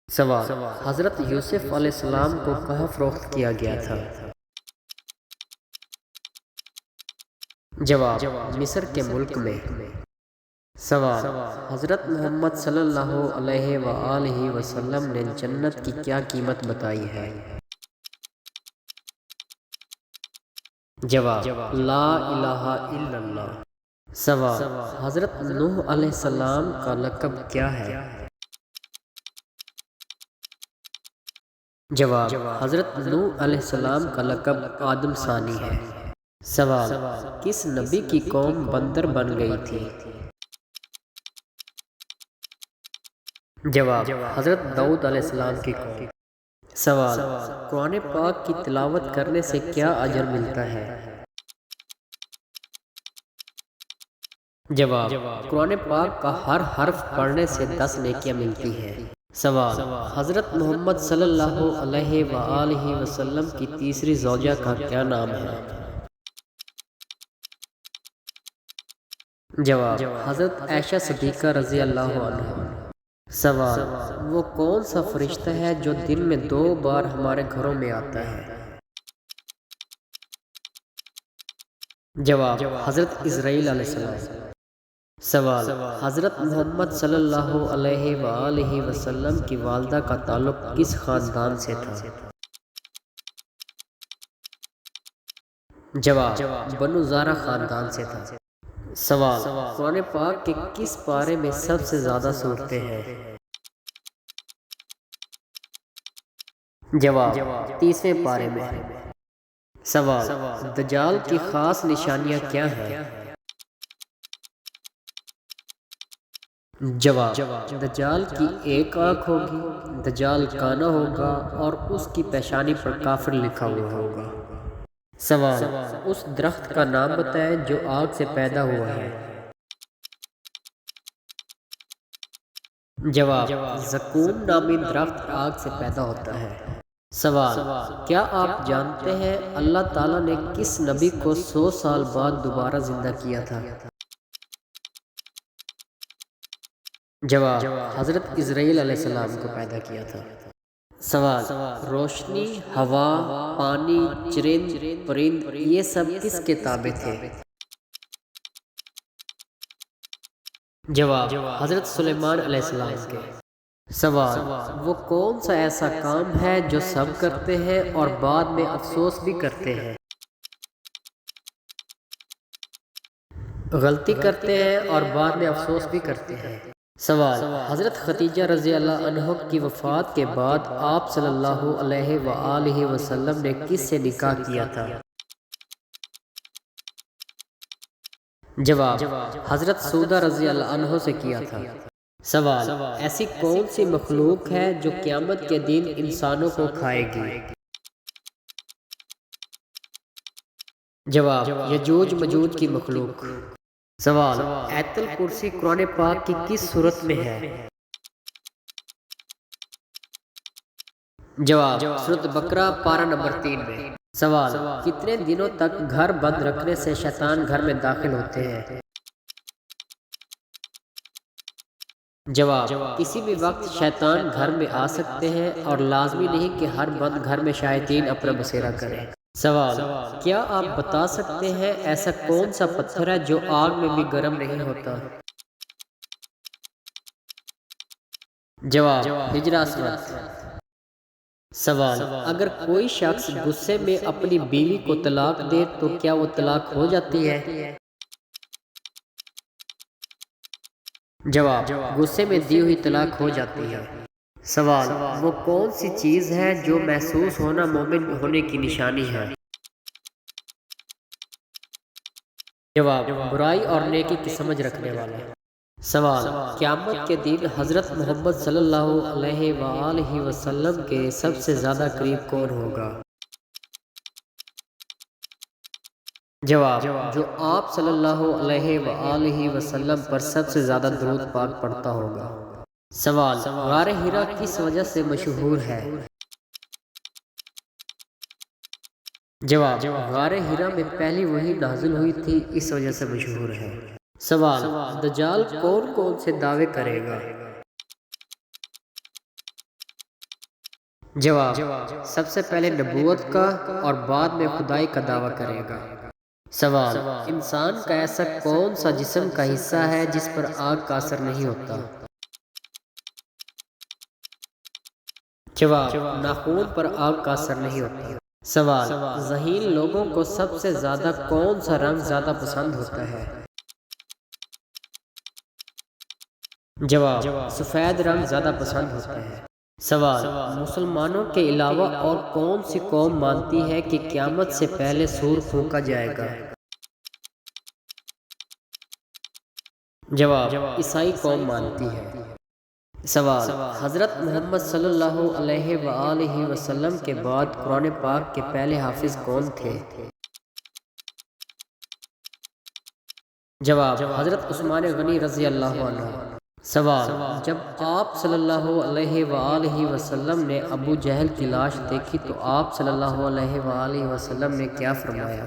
سوال: حضرت یوسف علیہ السلام کو کہاں فروخت کیا گیا تھا؟ جواب: مصر کے ملک میں۔ سوال: حضرت محمد صلی اللہ علیہ وآلہ وسلم نے جنت کی کیا قیمت بتائی ہے؟ جواب: لا الہ الا اللہ۔ سوال: حضرت نوح علیہ السلام کا لقب کیا ہے؟ جواب: حضرت نوح علیہ السلام کا لقب آدم ثانی ہے۔ سوال: کس نبی کی قوم بندر بن گئی تھی؟ جواب: حضرت داؤد علیہ السلام کی قوم۔ سوال: قرآن پاک کی تلاوت کرنے سے کیا اجر ملتا ہے؟ جواب: قرآن پاک کا ہر حرف پڑھنے سے 10 نیکیاں ملتی ہیں۔ سوال: حضرت محمد صلی اللہ علیہ وآلہ وسلم کی تیسری زوجہ کا کیا نام ہے؟ جواب: حضرت عائشہ صدیقہ رضی اللہ عنہا۔ سوال: وہ کون سا فرشتہ ہے جو دن میں 2 بار ہمارے گھروں میں آتا ہے؟ جواب: حضرت اسرائیل علیہ السلام۔ سوال: حضرت محمد صلی اللہ علیہ وآلہ وسلم کی والدہ کا تعلق کس خاندان سے تھا؟ جواب: بنو زہرہ خاندان سے تھا۔ سوال: قرآن پاک کے کس پارے میں سب سے زیادہ سورتیں ہیں؟ جواب: 30ویں پارے میں۔ سوال: دجال کی خاص نشانیاں کیا ہیں؟ جواب: دجال کی ایک آنکھ ہوگی، دجال کانا ہوگا اور اس کی پیشانی پر کافر لکھا ہوا ہوگا۔ سوال: اس درخت کا نام بتائیں جو آگ سے پیدا ہوا ہے۔ جواب: زقوم نامی درخت آگ سے پیدا ہوتا ہے۔ سوال: کیا آپ جانتے ہیں اللہ تعالیٰ نے کس نبی کو 100 سال بعد دوبارہ زندہ کیا تھا؟ جواب: حضرت اسرائیل علیہ السلام کو پیدا کیا تھا۔ سوال: روشنی، ہوا، پانی، چرند، پرند یہ سب کس کے تابع تھے؟ جواب: حضرت سلیمان علیہ السلام کے۔ سوال: وہ کون سا ایسا کام ہے جو سب کرتے ہیں اور بعد میں افسوس بھی کرتے ہیں؟ غلطی کرتے ہیں اور بعد میں افسوس بھی کرتے ہیں۔ سوال: حضرت خدیجہ رضی اللہ عنہ کی وفات کے بعد آپ صلی اللہ علیہ وآلہ وسلم نے کس سے نکاح کیا تھا؟ جواب: حضرت سودہ رضی اللہ عنہ سے کیا تھا۔ سوال: ایسی کون سی مخلوق ہے جو قیامت کے دن انسانوں کو کھائے گی؟ جواب: یجوج مجوج کی مخلوق۔ سوال: آیت الکرسی قرآن پاک کی کس سورت میں ہے؟ جواب: سورۃ بقرہ پارہ نمبر 3 میں۔ سوال: کتنے دنوں تک گھر بند رکھنے سے شیطان گھر میں داخل ہوتے ہیں؟ جواب: کسی بھی وقت شیطان گھر میں آ سکتے ہیں اور لازمی نہیں کہ ہر بند گھر میں شیاطین اپنا بسیرا کریں۔ سوال: کیا آپ بتا سکتے ہیں ایسا کون سا پتھر ہے جو آگ میں بھی گرم نہیں ہوتا؟ جواب: حجر اسود۔ سوال: اگر کوئی شخص غصے میں اپنی بیوی کو طلاق دے تو کیا وہ طلاق ہو جاتی ہے؟ جواب: غصے میں دی ہوئی طلاق ہو جاتی ہے۔ سوال: وہ کون سی چیز ہے جو محسوس ہونا مومن ہونے کی نشانی ہے؟ جواب: برائی اور نیکی کی سمجھ رکھنے والا۔ سوال: قیامت کے دن حضرت محمد صلی اللہ علیہ وآلہ وسلم کے سب سے زیادہ قریب کون ہوگا؟ جواب: جو آپ صلی اللہ علیہ وآلہ وسلم پر سب سے زیادہ درود پاک پڑھتا ہوگا۔ سوال: غار حرا کس وجہ سے مشہور ہے؟ جواب: غار حرا میں پہلی وحی نازل ہوئی تھی، اس وجہ سے مشہور ہے۔ سوال: دجال کون کون سے دعوے کرے گا؟ جواب: سب سے پہلے نبوت کا اور بعد میں خدائی کا دعویٰ کرے گا۔ سوال: انسان کا ایسا کون سا جسم کا حصہ ہے جس پر آگ کا اثر نہیں ہوتا؟ جواب: ناخون پر آگ کا اثر نہیں ہوتا۔ سوال: ذہین لوگوں کو سب سے زیادہ کون سا رنگ زیادہ پسند ہوتا ہے؟ جواب: سفید رنگ زیادہ پسند ہوتا ہے۔ سوال: مسلمانوں کے علاوہ اور کون سی قوم مانتی ہے کہ قیامت سے پہلے سور پھونکا جائے گا؟ جواب: عیسائی قوم مانتی ہے۔ سوال: حضرت محمد صلی اللہ علیہ وآلہ وسلم کے بعد قرآن پاک کے پہلے حافظ کون تھے؟ جواب: حضرت عثمان غنی رضی اللہ عنہ۔ سوال: جب آپ صلی اللہ علیہ وآلہ وسلم نے ابو جہل کی لاش دیکھی تو آپ صلی اللہ علیہ وآلہ وسلم نے کیا فرمایا؟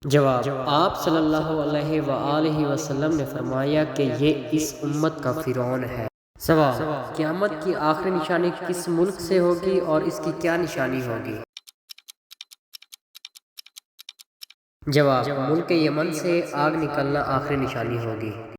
جواب: آپ صلی اللہ علیہ وآلہ وسلم نے فرمایا کہ یہ اس امت کا فرعون ہے۔ سوال: قیامت کی آخری نشانی کس ملک سے ہوگی اور اس کی کیا نشانی ہوگی؟ جواب: ملک یمن سے آگ نکلنا آخری نشانی ہوگی۔